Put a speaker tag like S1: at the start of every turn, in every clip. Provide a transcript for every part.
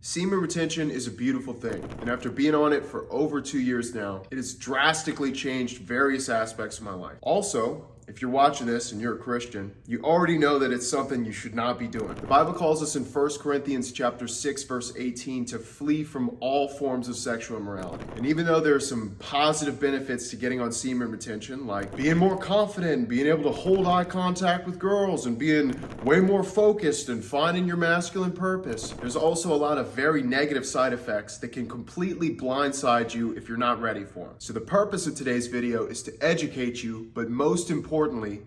S1: Semen retention is a beautiful thing, and after being on it for over 2 years now, it has drastically changed various aspects of my life. Also, if you're watching this and you're a Christian, you already know that it's something you should not be doing. The Bible calls us in 1 Corinthians chapter 6, verse 18 to flee from all forms of sexual immorality. And even though there are some positive benefits to getting on semen retention, like being more confident, being able to hold eye contact with girls, and being way more focused and finding your masculine purpose, there's also a lot of very negative side effects that can completely blindside you if you're not ready for them. So the purpose of today's video is to educate you, but most importantly,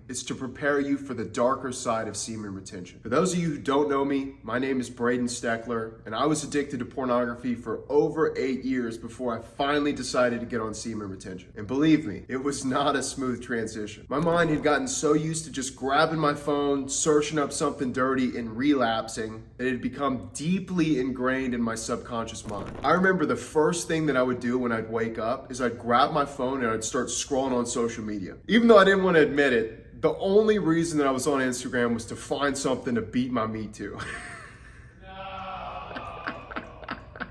S1: is to prepare you for the darker side of semen retention. For those of you who don't know me, my name is Braden Steckler, and I was addicted to pornography for over 8 years before I finally decided to get on semen retention. And believe me, it was not a smooth transition. My mind had gotten so used to just grabbing my phone, searching up something dirty, and relapsing that it had become deeply ingrained in my subconscious mind. I remember the first thing that I would do when I'd wake up is I'd grab my phone and I'd start scrolling on social media. Even though I didn't want to admit it, the only reason that I was on Instagram was to find something to beat my meat to.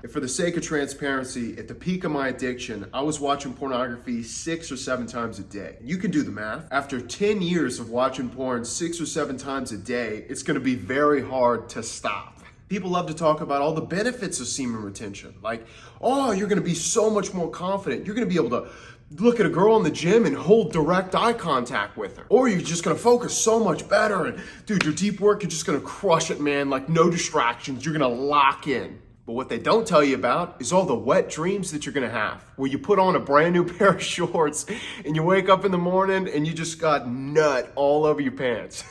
S1: And for the sake of transparency, at the peak of my addiction, I was watching pornography 6 or 7 times a day. You can do the math. After 10 years of watching porn 6 or 7 times a day, it's going to be very hard to stop. People love to talk about all the benefits of semen retention. Like, oh, you're going to be so much more confident. You're going to be able to look at a girl in the gym and hold direct eye contact with her. Or you're just gonna focus so much better, and dude, your deep work, you're just gonna crush it, man. Like, no distractions, you're gonna lock in. But what they don't tell you about is all the wet dreams that you're gonna have, where you put on a brand new pair of shorts and you wake up in the morning and you just got nut all over your pants.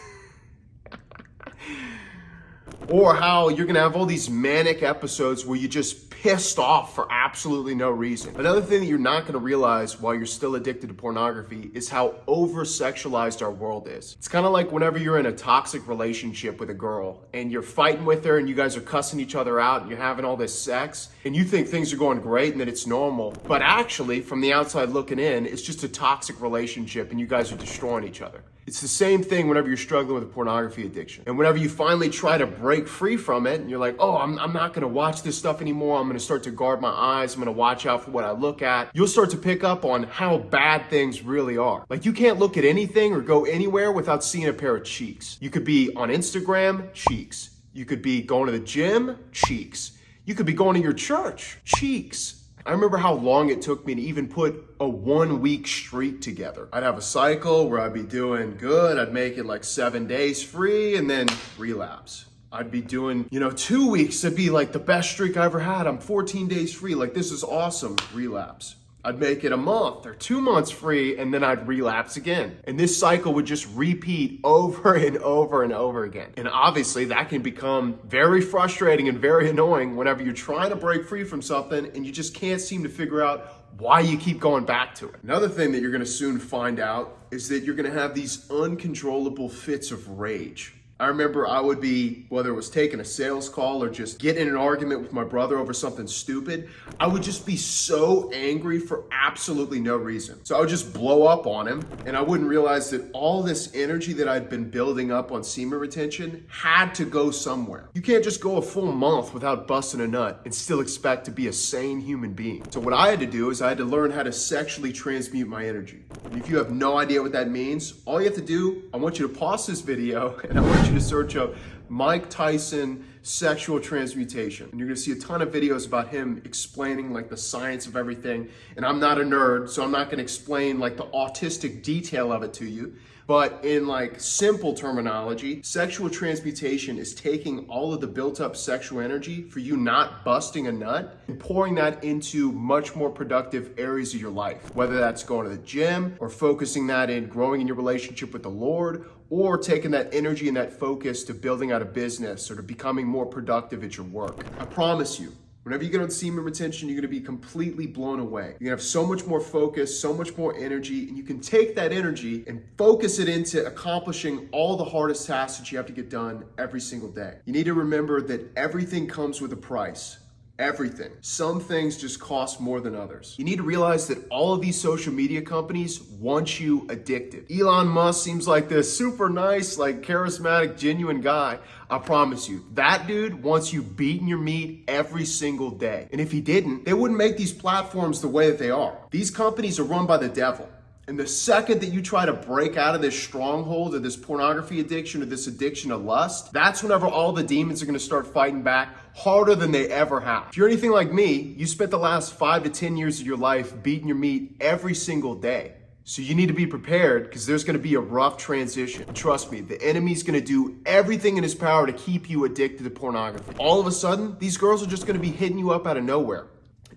S1: Or how you're gonna have all these manic episodes where you just pissed off for absolutely no reason. Another thing that you're not gonna realize while you're still addicted to pornography is how over-sexualized our world is. It's kind of like whenever you're in a toxic relationship with a girl and you're fighting with her and you guys are cussing each other out and you're having all this sex and you think things are going great and that it's normal. But actually, from the outside looking in, it's just a toxic relationship and you guys are destroying each other. It's the same thing whenever you're struggling with a pornography addiction. And whenever you finally try to break free from it, and you're like, oh, I'm not gonna watch this stuff anymore. I'm gonna start to guard my eyes. I'm gonna watch out for what I look at. You'll start to pick up on how bad things really are. Like, you can't look at anything or go anywhere without seeing a pair of cheeks. You could be on Instagram, cheeks. You could be going to the gym, cheeks. You could be going to your church, cheeks. I remember how long it took me to even put a 1-week streak together. I'd have a cycle where I'd be doing good. I'd make it like 7 days free and then relapse. I'd be doing, 2 weeks. It'd be like the best streak I ever had. I'm 14 days free. Like, this is awesome. Relapse. I'd make it a month or 2 months free, and then I'd relapse again. And this cycle would just repeat over and over and over again. And obviously that can become very frustrating and very annoying whenever you're trying to break free from something and you just can't seem to figure out why you keep going back to it. Another thing that you're gonna soon find out is that you're gonna have these uncontrollable fits of rage. I remember I would be, whether it was taking a sales call or just getting in an argument with my brother over something stupid, I would just be so angry for absolutely no reason. So I would just blow up on him, and I wouldn't realize that all this energy that I'd been building up on semen retention had to go somewhere. You can't just go a full month without busting a nut and still expect to be a sane human being. So what I had to do is I had to learn how to sexually transmute my energy. And if you have no idea what that means, all you have to do, I want you to pause this video and I want you to search up Mike Tyson sexual transmutation. And you're gonna see a ton of videos about him explaining like the science of everything. And I'm not a nerd, so I'm not gonna explain like the autistic detail of it to you. But in like simple terminology, sexual transmutation is taking all of the built up sexual energy for you not busting a nut and pouring that into much more productive areas of your life. Whether that's going to the gym or focusing that in growing in your relationship with the Lord, or taking that energy and that focus to building out a business or to becoming more productive at your work. I promise you, whenever you get on semen retention, you're gonna be completely blown away. You're gonna have so much more focus, so much more energy, and you can take that energy and focus it into accomplishing all the hardest tasks that you have to get done every single day. You need to remember that everything comes with a price. Everything. Some things just cost more than others. You need to realize that all of these social media companies want you addicted. Elon Musk seems like this super nice, like charismatic, genuine guy. I promise you, that dude wants you beating your meat every single day. And if he didn't, they wouldn't make these platforms the way that they are. These companies are run by the devil. And the second that you try to break out of this stronghold of this pornography addiction or this addiction to lust, that's whenever all the demons are going to start fighting back harder than they ever have. If you're anything like me, you spent the last 5 to 10 years of your life beating your meat every single day. So you need to be prepared because there's going to be a rough transition. Trust me, the enemy's going to do everything in his power to keep you addicted to pornography. All of a sudden, these girls are just going to be hitting you up out of nowhere.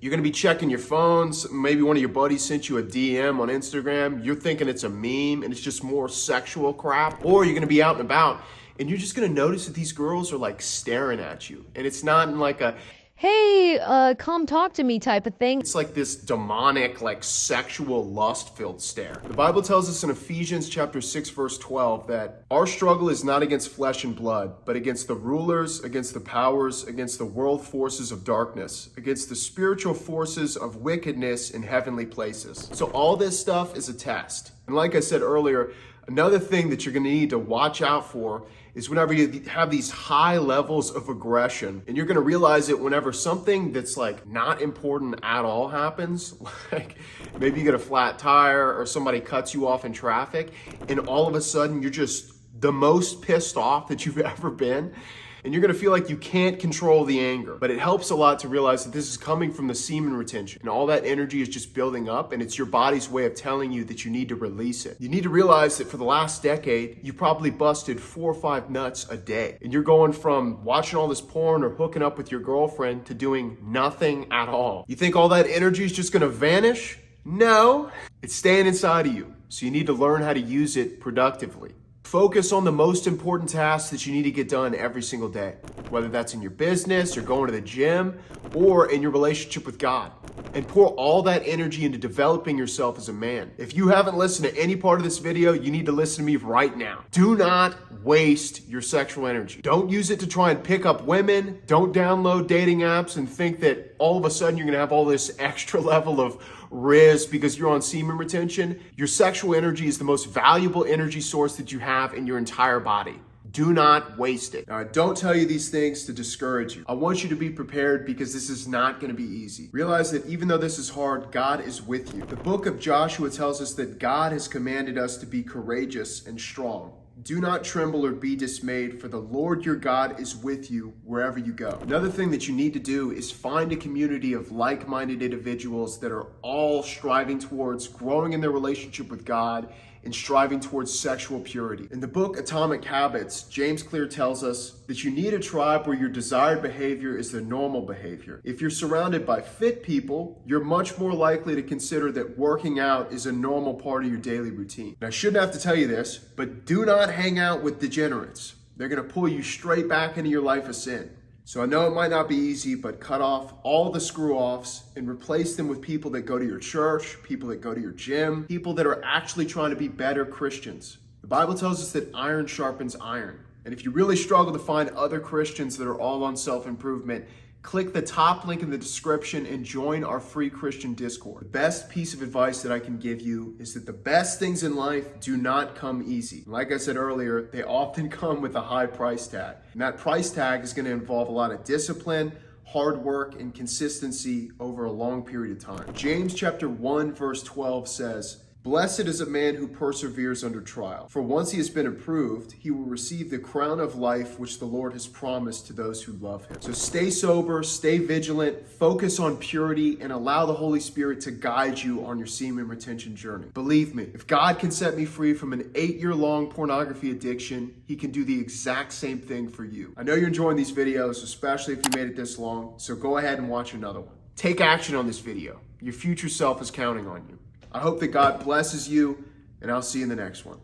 S1: You're going to be checking your phones. Maybe one of your buddies sent you a DM on Instagram. You're thinking it's a meme and it's just more sexual crap. Or you're going to be out and about and you're just going to notice that these girls are like staring at you. And it's not in like a,
S2: hey, come talk to me type of thing.
S1: it's like this demonic, like sexual lust-filled stare. The Bible tells us in Ephesians chapter 6, verse 12 that our struggle is not against flesh and blood, but against the rulers, against the powers, against the world forces of darkness, against the spiritual forces of wickedness in heavenly places. So all this stuff is a test. And like I said earlier, another thing that you're going to need to watch out for is whenever you have these high levels of aggression, and you're going to realize it whenever something that's like not important at all happens, like maybe you get a flat tire or somebody cuts you off in traffic, and all of a sudden you're just the most pissed off that you've ever been. And you're going to feel like you can't control the anger. But it helps a lot to realize that this is coming from the semen retention. And all that energy is just building up, and it's your body's way of telling you that you need to release it. You need to realize that for the last decade, you probably busted 4 or 5 nuts a day. And you're going from watching all this porn or hooking up with your girlfriend to doing nothing at all. You think all that energy is just going to vanish? No, it's staying inside of you. So you need to learn how to use it productively. Focus on the most important tasks that you need to get done every single day, whether that's in your business or going to the gym or in your relationship with God. And pour all that energy into developing yourself as a man. If you haven't listened to any part of this video, you need to listen to me right now. Do not waste your sexual energy. Don't use it to try and pick up women. Don't download dating apps and think that all of a sudden you're gonna have all this extra level of riz because you're on semen retention. Your sexual energy is the most valuable energy source that you have in your entire body. Do not waste it. Now, I don't tell you these things to discourage you. I want you to be prepared because this is not going to be easy. Realize that even though this is hard, God is with you. The book of Joshua tells us that God has commanded us to be courageous and strong. Do not tremble or be dismayed, for the Lord your God is with you wherever you go. Another thing that you need to do is find a community of like-minded individuals that are all striving towards growing in their relationship with God and striving towards sexual purity. In the book Atomic Habits, James Clear tells us that you need a tribe where your desired behavior is the normal behavior. If you're surrounded by fit people, you're much more likely to consider that working out is a normal part of your daily routine. And I shouldn't have to tell you this, but do not hang out with degenerates. They're going to pull you straight back into your life of sin. So I know it might not be easy, but cut off all the screw-offs and replace them with people that go to your church, people that go to your gym, people that are actually trying to be better Christians. The Bible tells us that iron sharpens iron. And if you really struggle to find other Christians that are all on self-improvement, click the top link in the description and join our free Christian Discord. The best piece of advice that I can give you is that the best things in life do not come easy. Like I said earlier, they often come with a high price tag. And that price tag is going to involve a lot of discipline, hard work, and consistency over a long period of time. James chapter 1 verse 12 says, "Blessed is a man who perseveres under trial, for once he has been approved, he will receive the crown of life which the Lord has promised to those who love him." So stay sober, stay vigilant, focus on purity, and allow the Holy Spirit to guide you on your semen retention journey. Believe me, if God can set me free from an 8-year-long pornography addiction, he can do the exact same thing for you. I know you're enjoying these videos, especially if you made it this long, so go ahead and watch another one. Take action on this video. Your future self is counting on you. I hope that God blesses you, and I'll see you in the next one.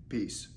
S1: Peace.